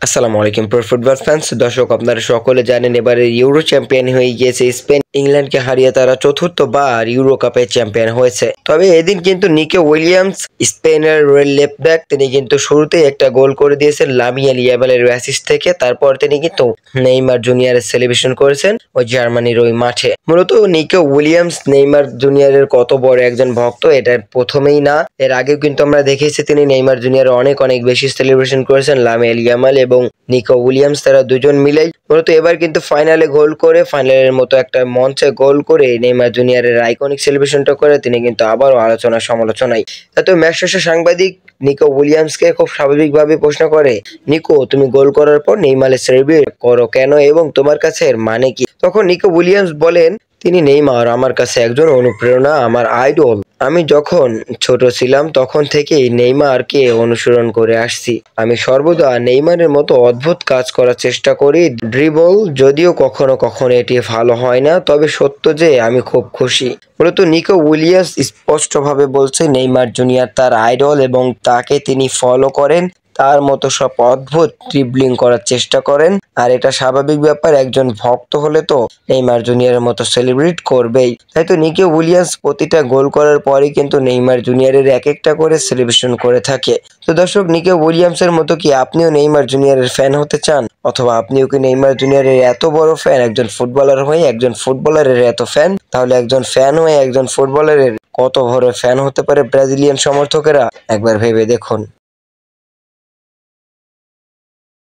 আসসালামু আলাইকুম pro football fans. দর্শক, আপনারা সকলে জানেন এবারে ইউরো চ্যাম্পিয়ন হয়ে গিয়েছে স্পেন। ইংল্যান্ডকে হারিয়ে তারা চতুর্থবার ইউরো কাপের চ্যাম্পিয়ন হয়েছে। তবে এদিন কিন্তু নিকো উইলিয়ামস, স্পেনের লেফট ব্যাক, তিনি কিন্তু শুরুতেই একটা গোল করে দিয়েছেন লামিয়াল ইয়ামালের অ্যাসিস্ট থেকে। তারপর তিনি কিন্তু নেইমার জুনিয়রের সেলিব্রেশন করেছেন ওই জার্মানির ওই মাঠে। মূলত নিকো উইলিয়ামস নেইমার জুনিয়রের কত বড় একজন ভক্ত এটা প্রথমেই না, এর আগেও কিন্তু আমরা দেখেছি তিনি নেইমার জুনিয়র অনেক অনেক বেশি সেলিব্রেশন করেছেন লামিয়াল ইয়ামাল এবং নিকো উইলিয়ামস, তারা দুজন মিলেই। মূলত এবার কিন্তু ফাইনালে গোল করে, ফাইনালের মতো একটা মঞ্চে গোল করে নেইমার জুনিয়রের আইকনিক সেলিব্রেশনটা করে তিনি কিন্তু আবারও আলোচনা সমালোচনায়। তো ম্যাচ শেষে সাংবাদিক নিকো উইলিয়ামসকে খুব স্বাভাবিকভাবে প্রশ্ন করে, নিকো, তুমি গোল করার পর নেইমারের সেলিব্রেট করো কেন এবং তোমার কাছে এর মানে কি? তখন নিকো উইলিয়ামস বলেন, তিনি নেইমার আমার কাছে একজন অনুপ্রেরণা, আমার আইডল। আমি যখন ছোট ছিলাম তখন থেকেই নেইমারকে অনুসরণ করে আসছি। আমি সর্বদা নেইমারের মতো অদ্ভুত কাজ করার চেষ্টা করি, ড্রিবল, যদিও কখনো কখনো এটি ভালো হয় না, তবে সত্য যে আমি খুব খুশি। মূলত নিকো উইলিয়ামস স্পষ্টভাবে বলছে নেইমার জুনিয়র তার আইডল এবং তাকে তিনি ফলো করেন, তার মতো সব অদ্ভুত ড্রিবলিং করার চেষ্টা করেন। আর এটা স্বাভাবিক ব্যাপার, একজন ভক্ত হলে তো নেইমার জুনিয়রের মতো সেলিব্রেট করবেই। তাই তো নিকো উইলিয়ামস প্রতিটা গোল করার পরে কিন্তু নেইমার জুনিয়রের এক একটা করে সেলিব্রেশন করে থাকে। তো দর্শক, নিকো উইলিয়ামসের মতো কি আপনিও নেইমার জুনিয়রের ফ্যান হতে চান? অথবা আপনিও কি নেইমার জুনিয়রের এত বড় ফ্যান? একজন ফুটবলার হয়ে একজন ফুটবলারের এত ফ্যান? তাহলে একজন ফ্যান হয়ে একজন ফুটবলারের কত বড় ফ্যান হতে পারে ব্রাজিলিয়ান সমর্থকেরা? একবার ভেবে দেখুন।